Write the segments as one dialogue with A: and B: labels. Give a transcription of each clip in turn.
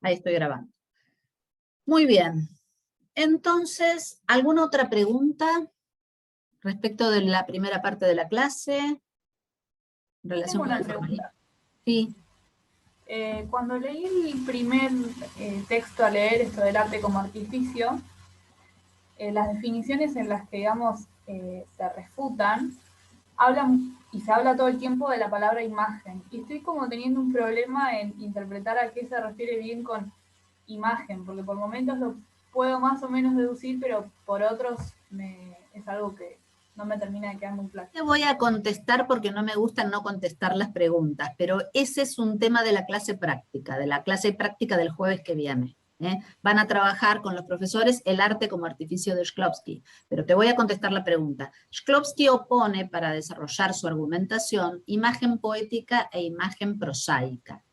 A: Ahí estoy grabando. Muy bien. Entonces, ¿alguna otra pregunta respecto de la primera parte de la clase? En relación
B: Tengo
A: con
B: una
A: el formalismo.
B: pregunta.
A: Sí.
B: Cuando leí el primer texto a leer, esto del arte como artificio, las definiciones en las que, digamos, se refutan, hablan y se habla todo el tiempo de la palabra imagen. Y estoy como teniendo un problema en interpretar a qué se refiere bien con imagen, porque por momentos lo puedo más o menos deducir, pero por otros es algo que no me termina de quedar muy claro.
A: Te voy a contestar porque no me gusta no contestar las preguntas, pero ese es un tema de la clase práctica del jueves que viene. Van a trabajar con los profesores el arte como artificio de Shklovsky, pero te voy a contestar la pregunta. Shklovsky opone, para desarrollar su argumentación, imagen poética e imagen prosaica.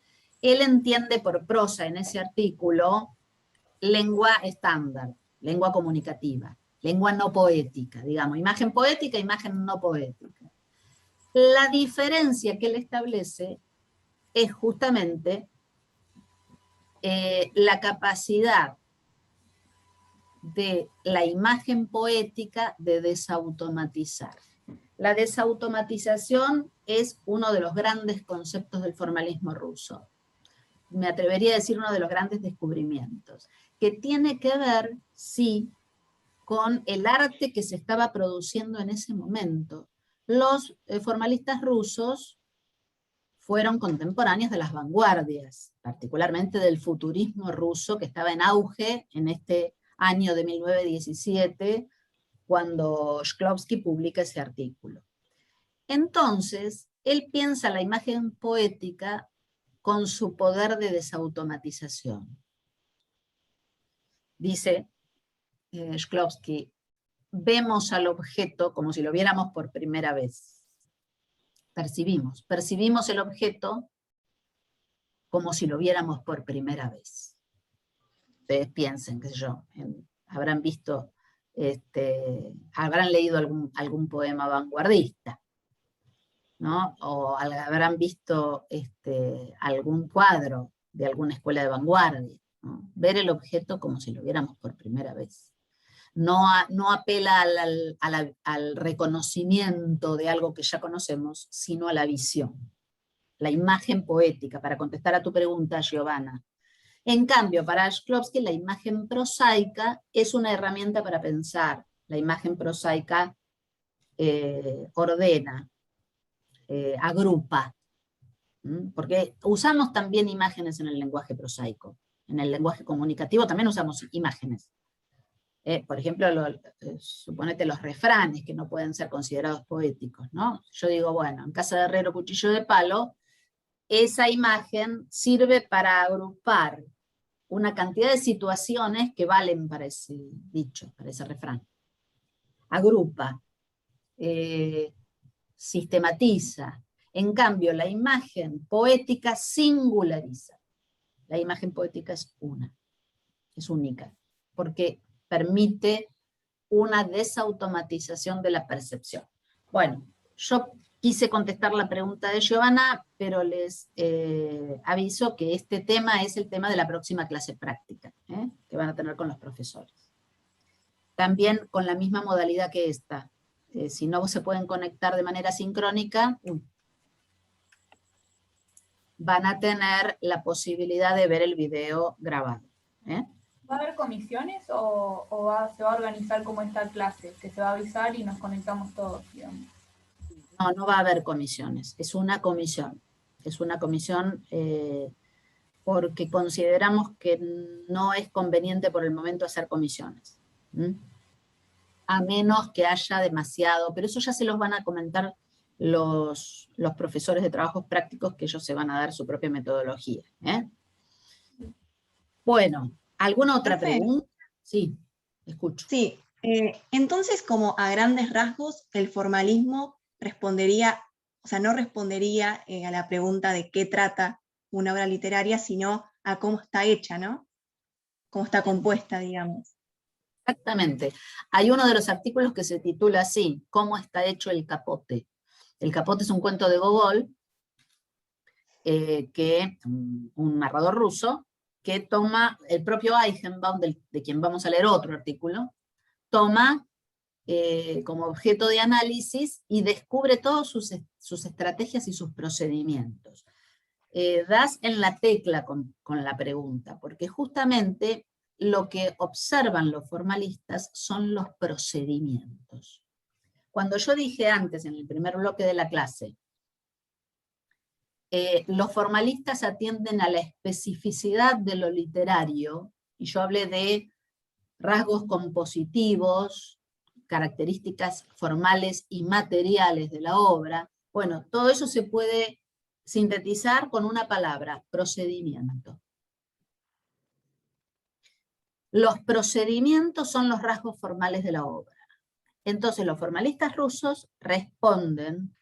A: Él entiende por prosa en ese artículo lengua estándar, lengua comunicativa, lengua no poética, digamos, imagen poética, imagen no poética. La diferencia que él establece es justamente la capacidad de la imagen poética de desautomatizar. La desautomatización es uno de los grandes conceptos del formalismo ruso. Me atrevería a decir uno de los grandes descubrimientos, que tiene que ver, sí, con el arte que se estaba produciendo en ese momento. Los formalistas rusos fueron contemporáneos de las vanguardias, particularmente del futurismo ruso que estaba en auge en este año de 1917, cuando Shklovsky publica ese artículo. Entonces, él piensa la imagen poética con su poder de desautomatización. Dice Shklovsky, vemos al objeto como si lo viéramos por primera vez. Percibimos el objeto como si lo viéramos por primera vez. Ustedes piensen, qué sé yo, habrán visto, habrán leído algún poema vanguardista, ¿no? O habrán visto algún cuadro de alguna escuela de vanguardia, ¿no? Ver el objeto como si lo viéramos por primera vez. No apela al reconocimiento de algo que ya conocemos, sino a la visión, la imagen poética, para contestar a tu pregunta, Giovanna. En cambio, para Shklovsky, la imagen prosaica es una herramienta para pensar. La imagen prosaica ordena, agrupa, porque usamos también imágenes en el lenguaje prosaico. En el lenguaje comunicativo también usamos imágenes. Por ejemplo, suponete los refranes que no pueden ser considerados poéticos, ¿no? Yo digo, bueno, en casa de herrero, cuchillo de palo, esa imagen sirve para agrupar una cantidad de situaciones que valen para ese dicho, para ese refrán. Agrupa, sistematiza. En cambio, la imagen poética singulariza. La imagen poética es única, porque permite una desautomatización de la percepción. Bueno, yo quise contestar la pregunta de Giovanna, pero les aviso que este tema es el tema de la próxima clase práctica, que van a tener con los profesores. También con la misma modalidad que esta. Si no se pueden conectar de manera sincrónica, van a tener la posibilidad de ver el video grabado.
B: ¿Va a haber comisiones o se va a organizar como esta clase? Que se va a avisar y nos conectamos todos, digamos.
A: No va a haber comisiones, es una comisión. Es una comisión porque consideramos que no es conveniente por el momento hacer comisiones. A menos que haya demasiado, pero eso ya se los van a comentar los profesores de trabajos prácticos, que ellos se van a dar su propia metodología. Bueno, ¿alguna otra pregunta? Sí, escucho.
C: Sí, entonces como a grandes rasgos el formalismo respondería, o sea, no respondería a la pregunta de qué trata una obra literaria, sino a cómo está hecha, ¿no? Cómo está compuesta, digamos.
A: Exactamente. Hay uno de los artículos que se titula así, ¿cómo está hecho el capote? El capote es un cuento de Gogol, que un narrador ruso, que toma el propio Eichenbaum, de quien vamos a leer otro artículo, toma como objeto de análisis y descubre todas sus estrategias y sus procedimientos. Das en la tecla con la pregunta, porque justamente lo que observan los formalistas son los procedimientos. Cuando yo dije antes, en el primer bloque de la clase, los formalistas atienden a la especificidad de lo literario, y yo hablé de rasgos compositivos, características formales y materiales de la obra. Bueno, todo eso se puede sintetizar con una palabra: procedimiento. Los procedimientos son los rasgos formales de la obra. Entonces los formalistas rusos responden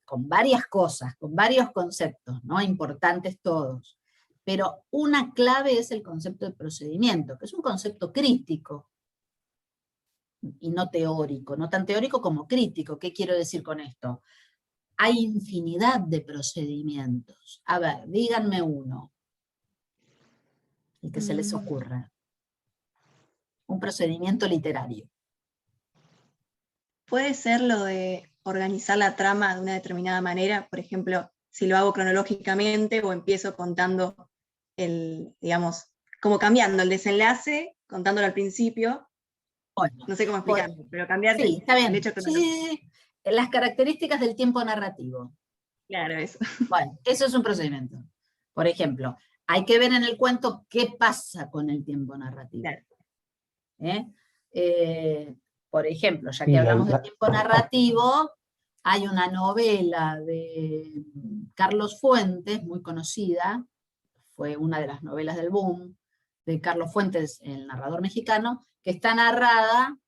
A: con varias cosas, con varios conceptos, ¿no? Importantes todos. Pero una clave es el concepto de procedimiento, que es un concepto crítico, y no teórico, no tan teórico como crítico. ¿Qué quiero decir con esto? Hay infinidad de procedimientos. A ver, díganme uno, el que se les ocurra. Un procedimiento literario.
C: ¿Puede ser lo de organizar la trama de una determinada manera? Por ejemplo, si lo hago cronológicamente o empiezo contando digamos, como cambiando el desenlace, contándolo al principio.
A: Bueno,
C: no sé cómo explicarlo, pero cambiar
A: sí, está bien.
C: el hecho cronológico.
A: Sí. Las características del tiempo narrativo.
C: Claro, eso.
A: Bueno, eso es un procedimiento. Por ejemplo, hay que ver en el cuento qué pasa con el tiempo narrativo.
C: Claro.
A: Por ejemplo, ya que hablamos de tiempo narrativo, hay una novela de Carlos Fuentes, muy conocida, fue una de las novelas del boom, de Carlos Fuentes, el narrador mexicano, que está narrada,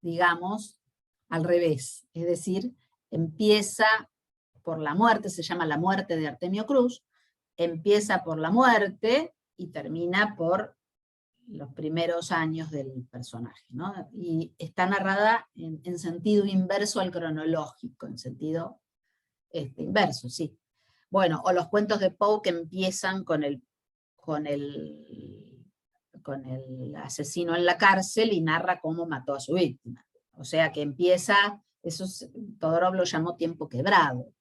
A: digamos, al revés. Es decir, empieza por la muerte, se llama La muerte de Artemio Cruz, empieza por la muerte y termina por los primeros años del personaje, ¿no? Y está narrada en sentido inverso al cronológico, en sentido inverso, sí. Bueno, o los cuentos de Poe que empiezan con el asesino en la cárcel y narra cómo mató a su víctima. O sea que empieza, Todorov lo llamó tiempo quebrado.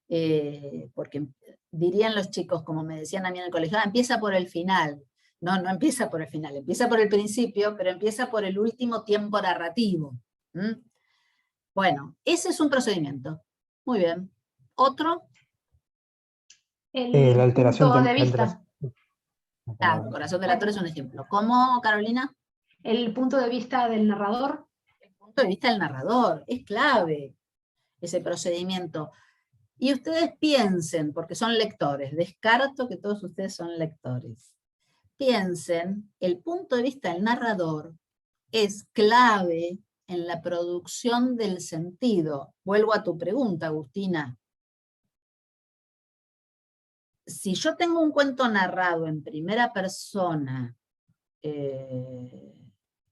A: Porque dirían los chicos, como me decían a mí en el colegio, empieza por el final. No, no empieza por el final, empieza por el principio, pero empieza por el último tiempo narrativo. Bueno, ese es un procedimiento. Muy bien. ¿Otro?
D: La alteración
E: punto de vista.
A: Claro, Corazón del Actor es un ejemplo. ¿Cómo, Carolina?
E: El punto de vista del narrador.
A: El punto de vista del narrador, es clave ese procedimiento. Y ustedes piensen, porque son lectores, descarto que todos ustedes son lectores. Piensen, el punto de vista del narrador es clave en la producción del sentido. Vuelvo a tu pregunta, Agustina. Si yo tengo un cuento narrado en primera persona,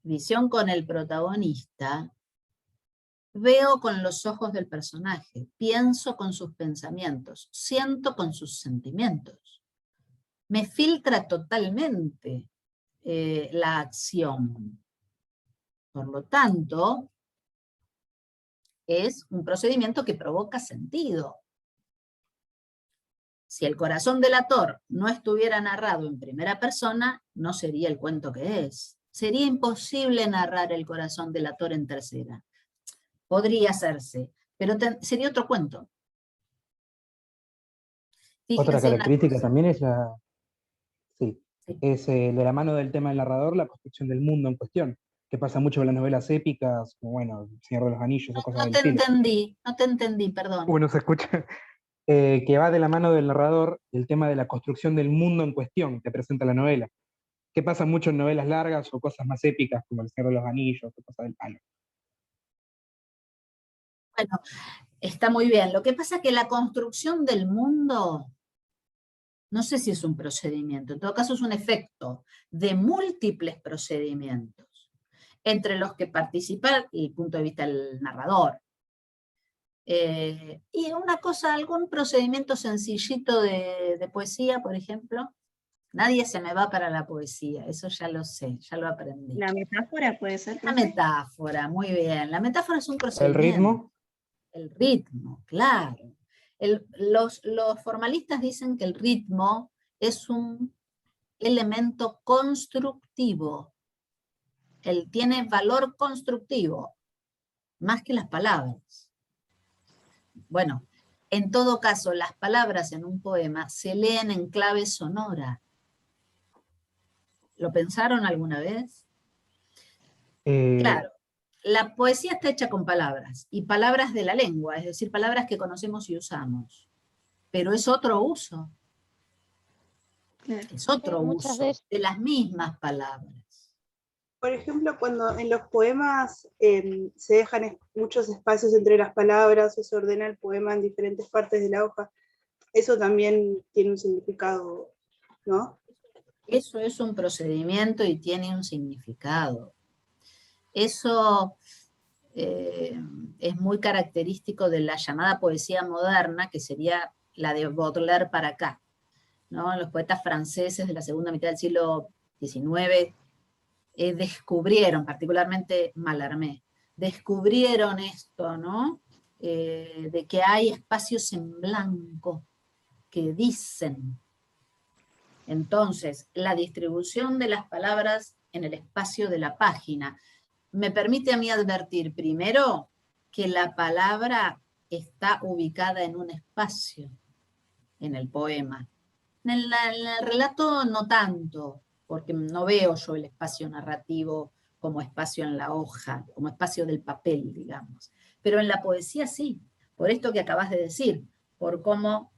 A: visión con el protagonista, veo con los ojos del personaje, pienso con sus pensamientos, siento con sus sentimientos. Me filtra totalmente la acción. Por lo tanto, es un procedimiento que provoca sentido. Si el Corazón del Actor no estuviera narrado en primera persona, no sería el cuento que es. Sería imposible narrar el Corazón del Actor en tercera. Podría hacerse, pero sería otro cuento. Fíjense
D: otra característica
A: cosa.
D: también es
A: Sí.
D: es de la mano del tema del narrador, la construcción del mundo en cuestión, que pasa mucho en las novelas épicas, como bueno, El Señor de los Anillos o cosas del estilo.
A: No te entendí, perdón.
D: Bueno, se escucha que va de la mano del narrador el tema de la construcción del mundo en cuestión que presenta la novela, que pasa mucho en novelas largas o cosas más épicas como El Señor de los Anillos o cosas del palo.
A: Bueno, está muy bien. Lo que pasa es que la construcción del mundo, no sé si es un procedimiento, en todo caso es un efecto de múltiples procedimientos, entre los que participa el punto de vista del narrador. Y una cosa, algún procedimiento sencillito de poesía, por ejemplo. Nadie se me va para la poesía, eso ya lo sé, ya lo aprendí.
C: ¿La metáfora puede ser?
A: La metáfora, muy bien. La metáfora es un
D: ¿El
A: procedimiento.
D: ritmo?
A: El ritmo, claro. Los formalistas dicen que el ritmo es un elemento constructivo. Él tiene valor constructivo, más que las palabras. Bueno, en todo caso, las palabras en un poema se leen en clave sonora. ¿Lo pensaron alguna vez? Claro, la poesía está hecha con palabras, y palabras de la lengua, es decir, palabras que conocemos y usamos. Pero es otro uso. Es otro
F: Muchas
A: uso de las mismas palabras.
G: Por ejemplo, cuando en los poemas se dejan muchos espacios entre las palabras o se ordena el poema en diferentes partes de la hoja, eso también tiene un significado, ¿no?
A: Eso es un procedimiento y tiene un significado. Eso es muy característico de la llamada poesía moderna, que sería la de Baudelaire para acá, ¿no? Los poetas franceses de la segunda mitad del siglo XIX descubrieron, particularmente Mallarmé, descubrieron esto, ¿no? De que hay espacios en blanco que dicen. Entonces, la distribución de las palabras en el espacio de la página me permite a mí advertir primero que la palabra está ubicada en un espacio, en el poema. En el relato no tanto, porque no veo yo el espacio narrativo como espacio en la hoja, como espacio del papel, digamos. Pero en la poesía sí, por esto que acabas de decir, por cómo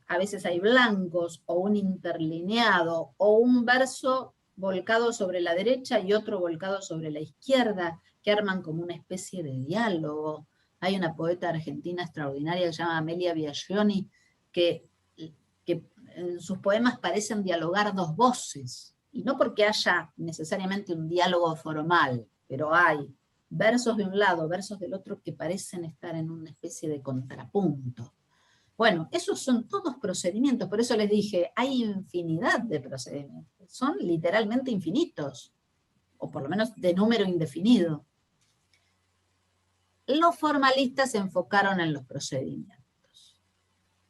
A: a veces hay blancos o un interlineado o un verso volcado sobre la derecha y otro volcado sobre la izquierda, que arman como una especie de diálogo. Hay una poeta argentina extraordinaria que se llama Amelia Biagioni, que en sus poemas parecen dialogar dos voces, y no porque haya necesariamente un diálogo formal, pero hay versos de un lado, versos del otro que parecen estar en una especie de contrapunto. Bueno, esos son todos procedimientos, por eso les dije, hay infinidad de procedimientos, son literalmente infinitos, o por lo menos de número indefinido. Los formalistas se enfocaron en los procedimientos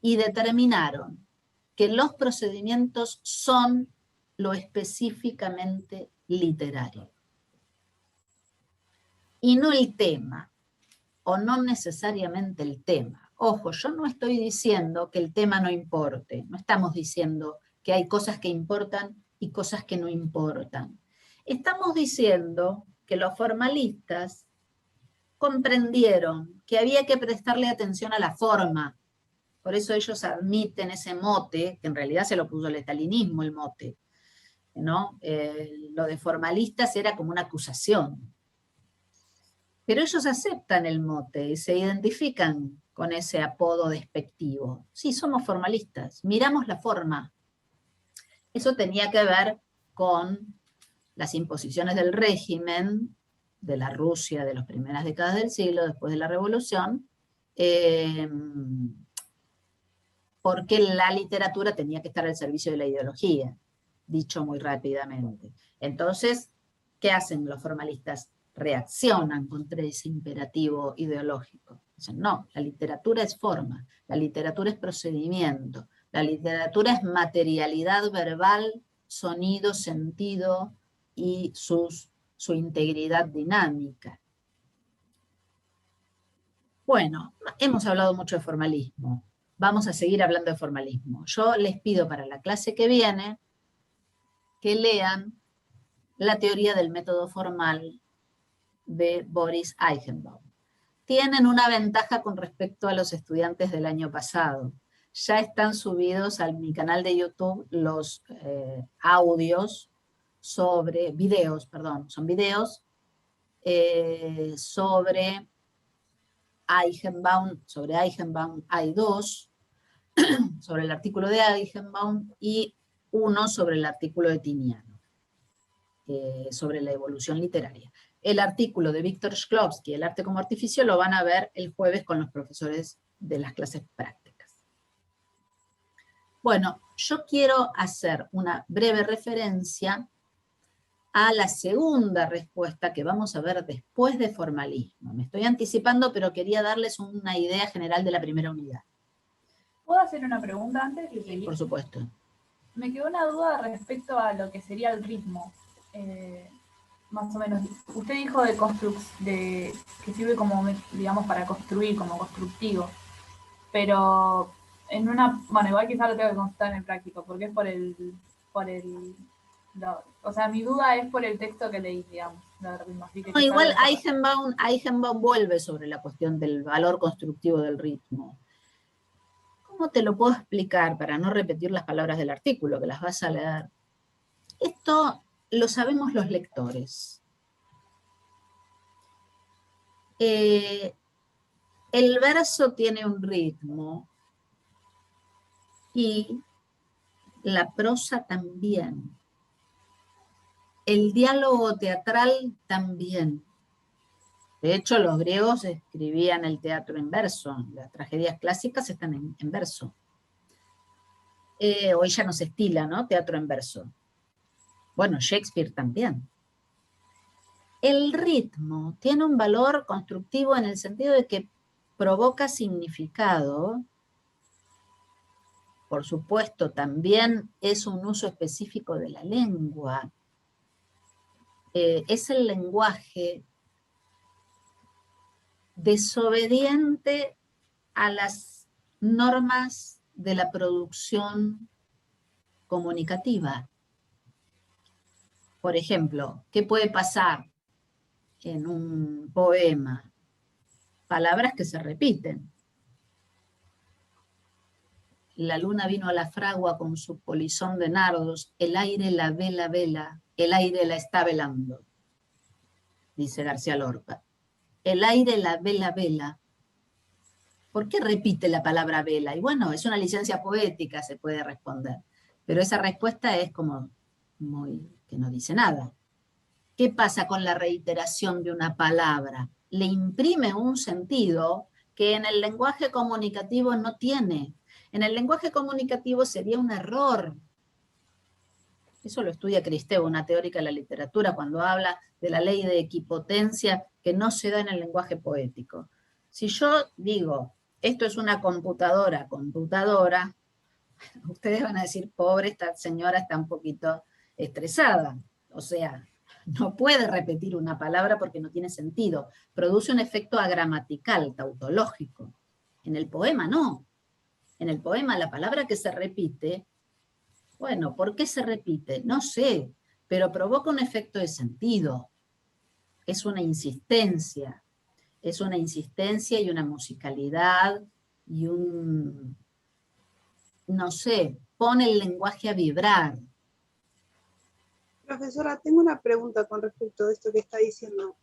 A: y determinaron que los procedimientos son lo específicamente literario. Y no el tema, o no necesariamente el tema. Ojo, yo no estoy diciendo que el tema no importe, no estamos diciendo que hay cosas que importan y cosas que no importan. Estamos diciendo que los formalistas comprendieron que había que prestarle atención a la forma. Por eso ellos admiten ese mote, que en realidad se lo puso el estalinismo el mote, ¿no? Lo de formalistas era como una acusación. Pero ellos aceptan el mote y se identifican con ese apodo despectivo. Sí, somos formalistas, miramos la forma. Eso tenía que ver con las imposiciones del régimen de la Rusia de las primeras décadas del siglo, después de la Revolución, porque la literatura tenía que estar al servicio de la ideología, dicho muy rápidamente. Entonces, ¿qué hacen los formalistas? Reaccionan contra ese imperativo ideológico. Dicen, no, la literatura es forma, la literatura es procedimiento, la literatura es materialidad verbal, sonido, sentido y su integridad dinámica. Bueno, hemos hablado mucho de formalismo. Vamos a seguir hablando de formalismo. Yo les pido para la clase que viene que lean la teoría del método formal de Boris Eichenbaum. Tienen una ventaja con respecto a los estudiantes del año pasado. Ya están subidos a mi canal de YouTube los audios sobre, videos, perdón, son videos sobre Eichenbaum hay dos, sobre el artículo de Eichenbaum y uno sobre el artículo de Tiniano, sobre la evolución literaria. El artículo de Víctor Shklovsky, El arte como artificio, lo van a ver el jueves con los profesores de las clases prácticas. Bueno, yo quiero hacer una breve referencia a la segunda respuesta que vamos a ver después de formalismo. Me estoy anticipando, pero quería darles una idea general de la primera unidad.
B: ¿Puedo hacer una pregunta antes de seguir?
A: Por supuesto.
B: Me quedó una duda respecto a lo que sería el ritmo. Más o menos. Usted dijo que sirve como, digamos, para construir, como constructivo. Pero en una, bueno, igual quizás lo tengo que constatar en el práctico, porque es o sea, mi duda es por el texto que leí, digamos. Así que
A: No, igual Eichenbaum vuelve sobre la cuestión del valor constructivo del ritmo. ¿Cómo te lo puedo explicar para no repetir las palabras del artículo, que las vas a leer? Esto lo sabemos los lectores. El verso tiene un ritmo y la prosa también. El diálogo teatral también. De hecho, los griegos escribían el teatro en verso. Las tragedias clásicas están en verso. Hoy ya no se estila, ¿no? Teatro en verso. Bueno, Shakespeare también. El ritmo tiene un valor constructivo en el sentido de que provoca significado. Por supuesto, también es un uso específico de la lengua. Es el lenguaje desobediente a las normas de la producción comunicativa. Por ejemplo, ¿qué puede pasar en un poema? Palabras que se repiten. La luna vino a la fragua con su polizón de nardos, el aire la vela, el aire la está velando, dice García Lorca. El aire la vela. ¿Por qué repite la palabra vela? Y bueno, es una licencia poética, se puede responder. Pero esa respuesta es como muy que no dice nada. ¿Qué pasa con la reiteración de una palabra? Le imprime un sentido que en el lenguaje comunicativo no tiene. En el lenguaje comunicativo sería un error. Eso lo estudia Kristeva, una teórica de la literatura, cuando habla de la ley de equipotencia que no se da en el lenguaje poético. Si yo digo, esto es una computadora, ustedes van a decir, pobre, esta señora está un poquito estresada. O sea, no puede repetir una palabra porque no tiene sentido. Produce un efecto agramatical, tautológico. En el poema no. En el poema la palabra que se repite, bueno, ¿por qué se repite? No sé, pero provoca un efecto de sentido. Es una insistencia y una musicalidad y no sé, pone el lenguaje a vibrar.
G: Profesora, tengo una pregunta con respecto a esto que está diciendo,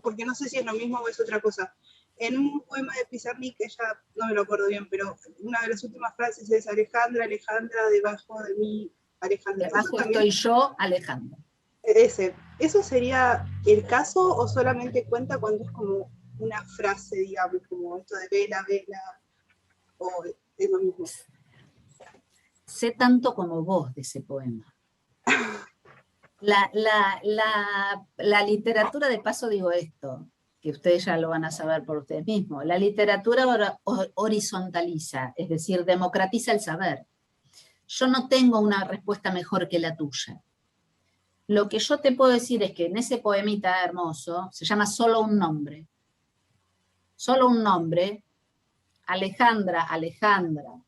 G: porque no sé si es lo mismo o es otra cosa. En un poema de Pizarnik, ella, no me lo acuerdo bien, pero una de las últimas frases es Alejandra, debajo de mí, Alejandra.
A: Debajo estoy yo, Alejandra.
G: ¿Eso sería el caso o solamente cuenta cuando es como una frase, digamos, como esto de vela, o es lo mismo?
A: Sé tanto como vos de ese poema. La literatura, de paso digo esto, que ustedes ya lo van a saber por ustedes mismos, la literatura horizontaliza, es decir, democratiza el saber. Yo no tengo una respuesta mejor que la tuya. Lo que yo te puedo decir es que en ese poemita hermoso, se llama Solo un nombre. Solo un nombre, Alejandra,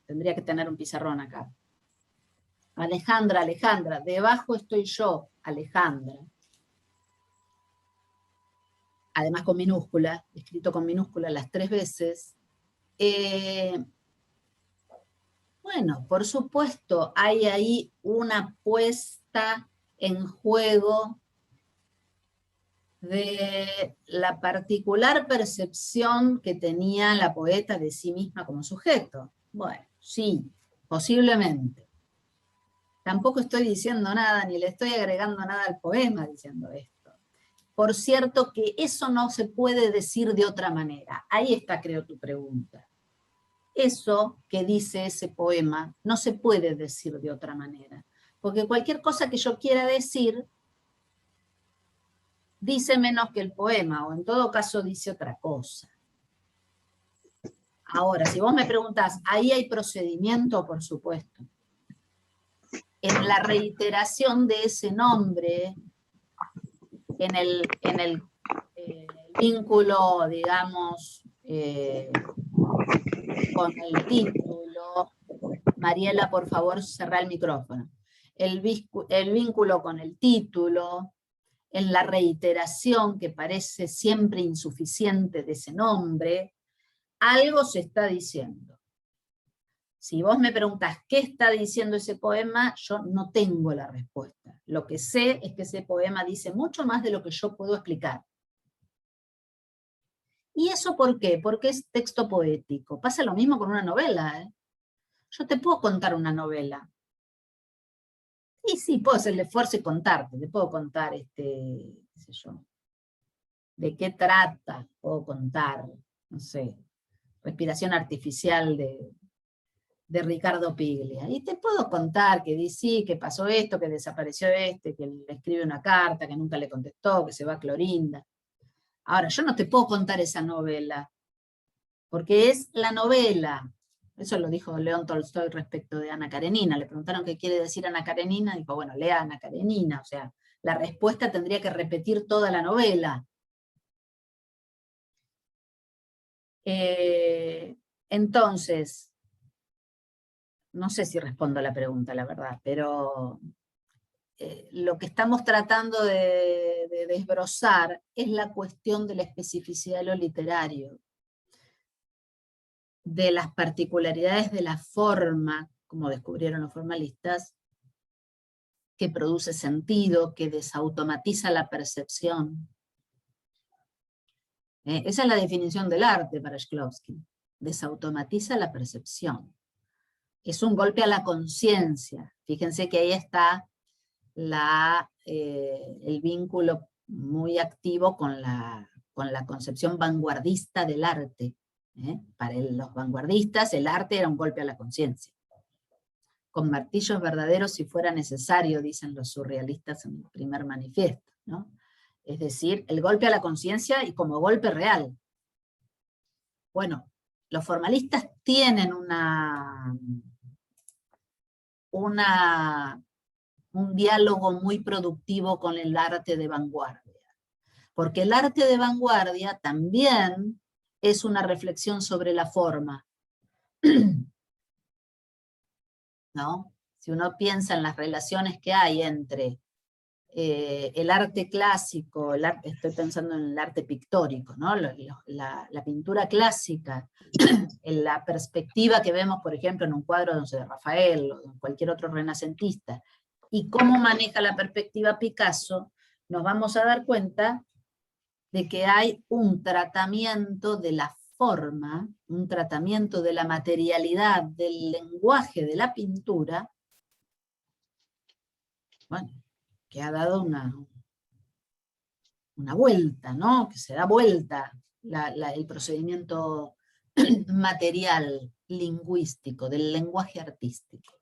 A: tendría que tener un pizarrón acá. Alejandra, debajo estoy yo, Alejandra. Además con minúscula, escrito con minúscula las 3 veces. Bueno, por supuesto, hay ahí una puesta en juego de la particular percepción que tenía la poeta de sí misma como sujeto. Bueno, sí, posiblemente. Tampoco estoy diciendo nada, ni le estoy agregando nada al poema diciendo esto. Por cierto que eso no se puede decir de otra manera. Ahí está, creo, tu pregunta. eso que dice ese poema no se puede decir de otra manera, porque cualquier cosa que yo quiera decir dice menos que el poema, o en todo caso dice otra cosa. Ahora, si vos me preguntás, ¿ahí hay procedimiento? Por supuesto. En la reiteración de ese nombre, en el vínculo, digamos, con el título. Mariela, por favor, cerrá el micrófono. El vínculo con el título, en la reiteración que parece siempre insuficiente de ese nombre, algo se está diciendo. Si vos me preguntás qué está diciendo ese poema, yo no tengo la respuesta. Lo que sé es que ese poema dice mucho más de lo que yo puedo explicar. ¿Y eso por qué? Porque es texto poético. Pasa lo mismo con una novela, ¿eh? Yo te puedo contar una novela. Y sí, puedo hacer el esfuerzo y contarte. Te puedo contar, qué sé yo, de qué trata. Puedo contar, no sé, Respiración Artificial de Ricardo Piglia. Y te puedo contar que sí, que pasó esto, que desapareció que le escribe una carta, que nunca le contestó, que se va a Clorinda. Ahora, yo no te puedo contar esa novela, porque es la novela. Eso lo dijo León Tolstoy respecto de Ana Karenina. Le preguntaron qué quiere decir Ana Karenina, dijo, bueno, lea Ana Karenina. O sea, la respuesta tendría que repetir toda la novela. Entonces, no sé si respondo a la pregunta, la verdad, pero lo que estamos tratando de desbrozar es la cuestión de la especificidad de lo literario, de las particularidades de la forma, como descubrieron los formalistas, que produce sentido, que desautomatiza la percepción. Esa es la definición del arte para Shklovsky. Desautomatiza la percepción. Es un golpe a la conciencia. Fíjense que ahí está el vínculo muy activo con la concepción vanguardista del arte. Para los vanguardistas el arte era un golpe a la conciencia. Con martillos verdaderos si fuera necesario, dicen los surrealistas en el primer manifiesto, ¿no? Es decir, el golpe a la conciencia y como golpe real. Bueno, los formalistas tienen un diálogo muy productivo con el arte de vanguardia, porque el arte de vanguardia también es una reflexión sobre la forma, ¿no? Si uno piensa en las relaciones que hay entre el arte clásico, estoy pensando en el arte pictórico, ¿no? La pintura clásica, en la perspectiva que vemos, por ejemplo, en un cuadro de Rafael o de cualquier otro renacentista, y cómo maneja la perspectiva Picasso, nos vamos a dar cuenta de que hay un tratamiento de la forma, un tratamiento de la materialidad, del lenguaje de la pintura, bueno, que ha dado una vuelta, ¿no? Que se da vuelta el procedimiento material, lingüístico, del lenguaje artístico.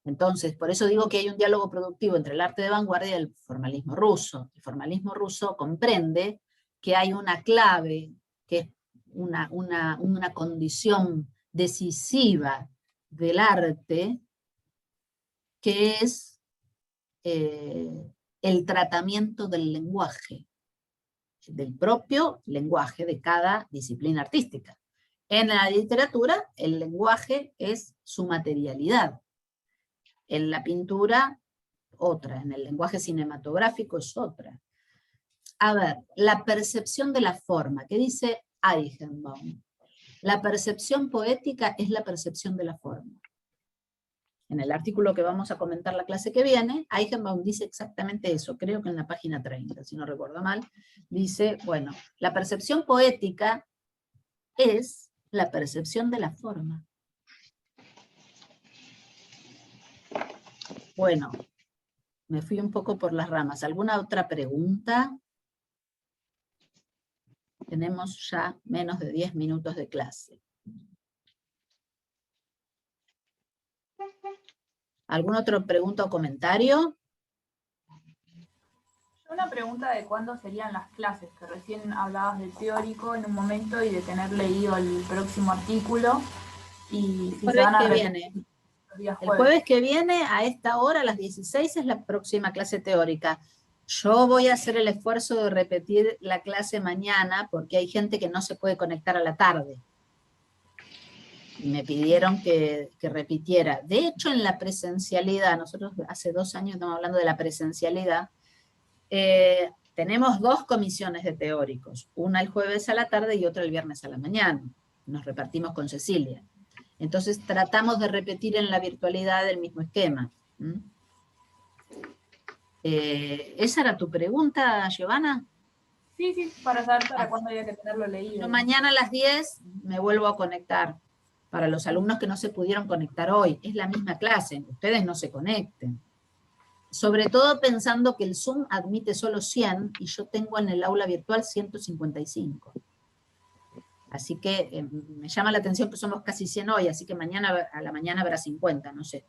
A: Entonces, por eso digo que hay un diálogo productivo entre el arte de vanguardia y el formalismo ruso. El formalismo ruso comprende que hay una clave, que es una condición decisiva del arte, que es el tratamiento del lenguaje, del propio lenguaje de cada disciplina artística. En la literatura, el lenguaje es su materialidad. En la pintura, otra. En el lenguaje cinematográfico es otra. A ver, la percepción de la forma, ¿qué dice Eichenbaum? La percepción poética es la percepción de la forma. En el artículo que vamos a comentar la clase que viene, Eichenbaum dice exactamente eso, creo que en la página 30, si no recuerdo mal, dice, bueno, la percepción poética es la percepción de la forma. Bueno, me fui un poco por las ramas. ¿Alguna otra pregunta? Tenemos ya menos de 10 minutos de clase. ¿Alguna otra pregunta o comentario?
B: Una pregunta de cuándo serían las clases, que recién hablabas del teórico en un momento y de tener leído el próximo artículo, y si se van a repetir los días
A: jueves. El jueves que viene, a esta hora, a las 16, es la próxima clase teórica. Yo voy a hacer el esfuerzo de repetir la clase mañana, porque hay gente que no se puede conectar a la tarde. Y me pidieron que repitiera. De hecho, en la presencialidad, nosotros hace 2 años estamos hablando de la presencialidad, tenemos 2 comisiones de teóricos, una el jueves a la tarde y otra el viernes a la mañana. Nos repartimos con Cecilia. Entonces tratamos de repetir en la virtualidad el mismo esquema. ¿Esa era tu pregunta, Giovanna?
B: Sí, para saber para cuándo había que tenerlo leído.
A: Yo mañana a las 10 me vuelvo a conectar. Para los alumnos que no se pudieron conectar hoy, es la misma clase, ustedes no se conecten. Sobre todo pensando que el Zoom admite solo 100 y yo tengo en el aula virtual 155. Así que me llama la atención que somos casi 100 hoy, así que mañana a la mañana habrá 50, no sé.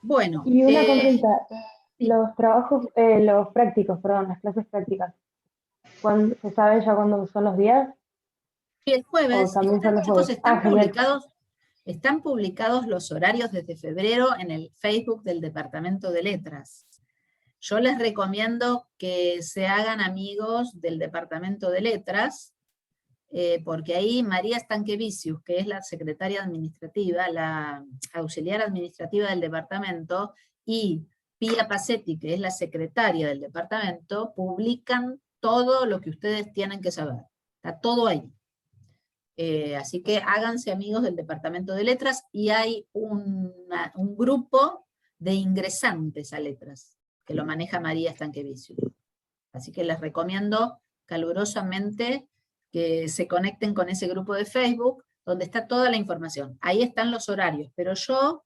A: Bueno.
F: Y una consulta, los trabajos, los prácticos, perdón, las clases prácticas, ¿se sabe ya cuándo son los días?
A: Sí, el jueves.
F: Chicos,
A: están publicados los horarios desde febrero en el Facebook del Departamento de Letras. Yo les recomiendo que se hagan amigos del Departamento de Letras, porque ahí María Stanquevicius, que es la secretaria administrativa, la auxiliar administrativa del departamento, y Pia Pacetti, que es la secretaria del departamento, publican todo lo que ustedes tienen que saber. Está todo ahí. Así que háganse amigos del Departamento de Letras, y hay un grupo de ingresantes a letras, que lo maneja María Stanquevicius. Así que les recomiendo calurosamente que se conecten con ese grupo de Facebook, donde está toda la información. Ahí están los horarios, pero yo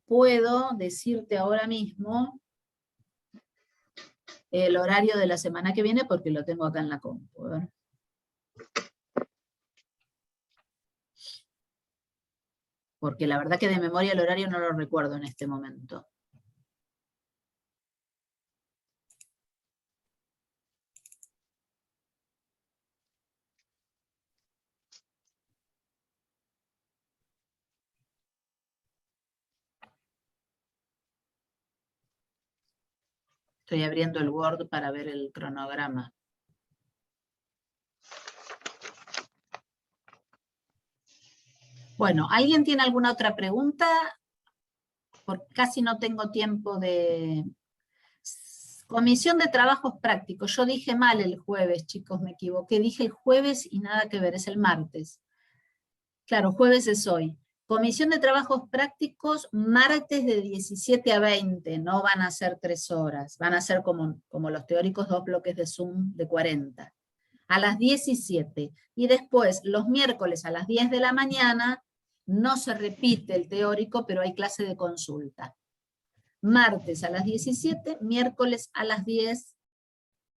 A: puedo decirte ahora mismo el horario de la semana que viene, porque lo tengo acá en la compu. A ver. Porque la verdad que de memoria el horario no lo recuerdo en este momento. Estoy abriendo el Word para ver el cronograma. Bueno, ¿alguien tiene alguna otra pregunta? Porque casi no tengo tiempo de... Comisión de Trabajos Prácticos. Yo dije mal el jueves, chicos, me equivoqué. Dije el jueves y nada que ver, es el martes. Claro, jueves es hoy. Comisión de Trabajos Prácticos, martes de 17 a 20. No van a ser 3 horas. Van a ser como los teóricos 2 bloques de Zoom de 40. A las 17. Y después, los miércoles a las 10 de la mañana, no se repite el teórico, pero hay clase de consulta. Martes a las 17, miércoles a las 10,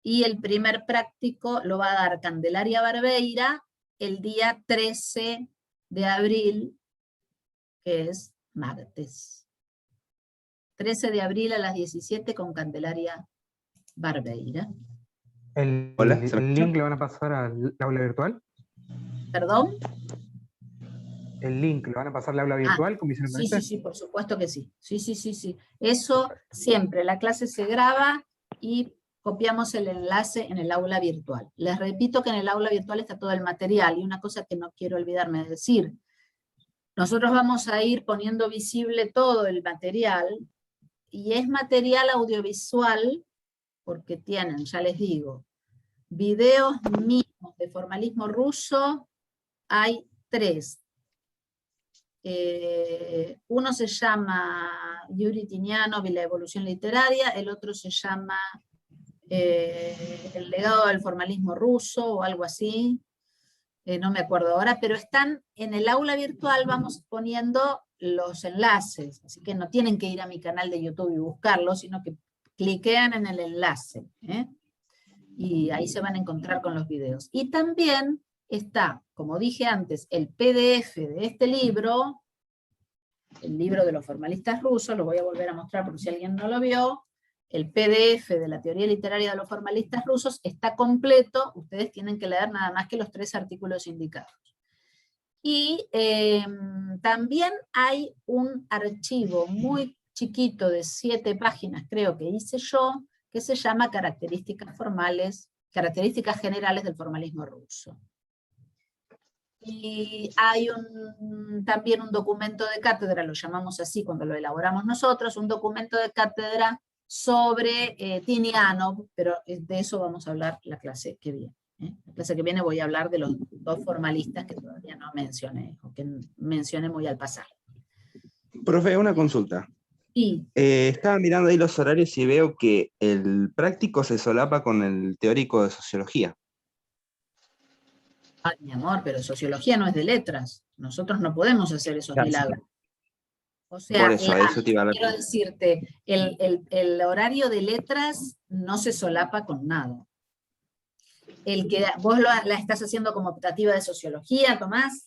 A: y el primer práctico lo va a dar Candelaria Barbeira el día 13 de abril, que es martes. 13 de abril a las 17 con Candelaria Barbeira.
D: ¿El link lo van a pasar al aula virtual?
A: ¿Perdón?
D: ¿El link lo van a pasar al aula virtual?
A: Sí, por supuesto que sí. Sí. Eso siempre, la clase se graba y copiamos el enlace en el aula virtual. Les repito que en el aula virtual está todo el material, y una cosa que no quiero olvidarme de decir. Nosotros vamos a ir poniendo visible todo el material, y es material audiovisual, porque tienen, ya les digo, videos mismos de formalismo ruso, hay 3. Uno se llama Yuri Tinianov y la evolución literaria, el otro se llama El legado del formalismo ruso, o algo así, no me acuerdo ahora, pero están en el aula virtual, vamos poniendo los enlaces, así que no tienen que ir a mi canal de YouTube y buscarlo, sino que cliquean en el enlace, y ahí se van a encontrar con los videos. Y también está, como dije antes, el PDF de este libro, el libro de los formalistas rusos, lo voy a volver a mostrar por si alguien no lo vio, el PDF de la teoría literaria de los formalistas rusos está completo, ustedes tienen que leer nada más que los 3 artículos indicados. Y también hay un archivo muy chiquito de 7 páginas, creo que hice yo, que se llama Características generales del formalismo ruso. Y hay también un documento de cátedra, lo llamamos así cuando lo elaboramos nosotros, un documento de cátedra sobre Tinianov, pero de eso vamos a hablar la clase que viene. La clase que viene voy a hablar de los 2 formalistas que todavía no mencioné, o que mencioné muy al pasar.
H: Profe, una consulta.
A: Sí.
H: Estaba mirando ahí los horarios y veo que el práctico se solapa con el teórico de sociología.
A: Ay, mi amor, pero sociología no es de letras. Nosotros no podemos hacer esos
H: Claro,
A: milagros. O sea,
H: por eso, eso te iba a hablar.
A: quiero decirte, el horario de letras no se solapa con nada. ¿Vos la estás haciendo como optativa de sociología, Tomás?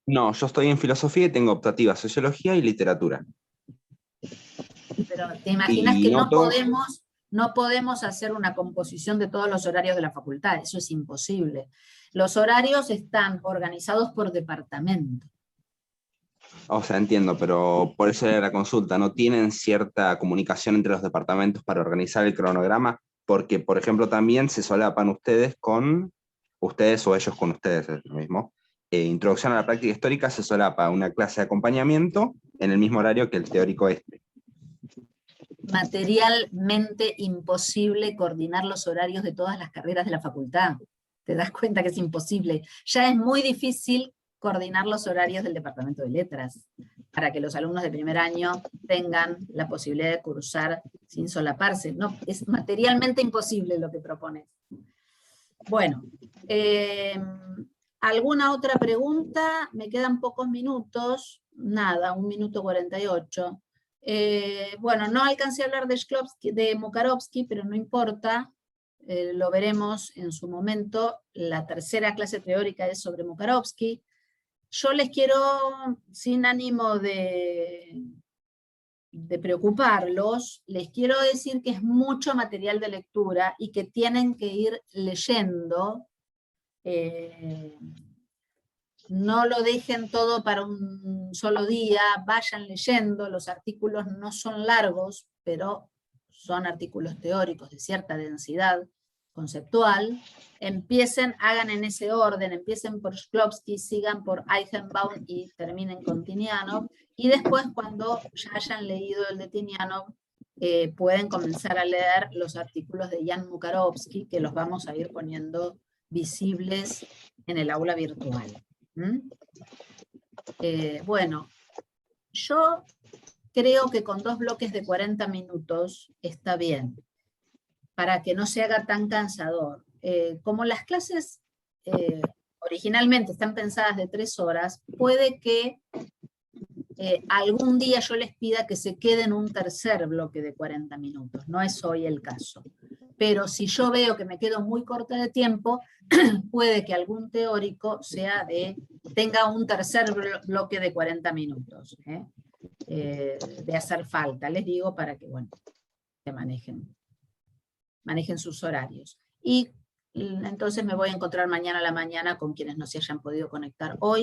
H: No, yo estoy en filosofía y tengo optativa sociología y literatura.
A: Pero te imaginas
H: Y
A: que
H: noto-
A: no podemos hacer una composición de todos los horarios de la facultad, eso es imposible. Los horarios están organizados por departamento.
H: O sea, entiendo, pero por eso era la consulta. ¿No tienen cierta comunicación entre los departamentos para organizar el cronograma? Porque, por ejemplo, también se solapan ustedes o ellos con ustedes, es lo mismo. Introducción a la práctica histórica se solapa una clase de acompañamiento en el mismo horario que el teórico este.
A: Materialmente imposible coordinar los horarios de todas las carreras de la facultad. Te das cuenta que es imposible. Ya es muy difícil coordinar los horarios del departamento de letras, para que los alumnos de primer año tengan la posibilidad de cursar sin solaparse. No, es materialmente imposible lo que propones. Bueno, ¿alguna otra pregunta? Me quedan pocos minutos, nada, 1 minuto 48. Bueno, no alcancé a hablar de Mukarovsky, pero no importa, lo veremos en su momento. La tercera clase teórica es sobre Mukarovsky. Yo les quiero, sin ánimo de preocuparlos, les quiero decir que es mucho material de lectura y que tienen que ir leyendo. No lo dejen todo para un solo día, vayan leyendo. Los artículos no son largos, pero son artículos teóricos de cierta densidad conceptual. Hagan en ese orden, empiecen por Shklovsky, sigan por Eichenbaum y terminen con Tinianov, y después cuando ya hayan leído el de Tinianov, pueden comenzar a leer los artículos de Jan Mukarovsky, que los vamos a ir poniendo visibles en el aula virtual. Bueno, yo creo que con 2 bloques de 40 minutos está bien, para que no se haga tan cansador. Como las clases originalmente están pensadas de 3 horas, puede que algún día yo les pida que se queden un tercer bloque de 40 minutos, no es hoy el caso. Pero si yo veo que me quedo muy corta de tiempo, puede que algún teórico tenga un tercer bloque de 40 minutos, de hacer falta, les digo, para que, bueno, se manejen sus horarios. Y entonces me voy a encontrar mañana a la mañana con quienes no se hayan podido conectar hoy.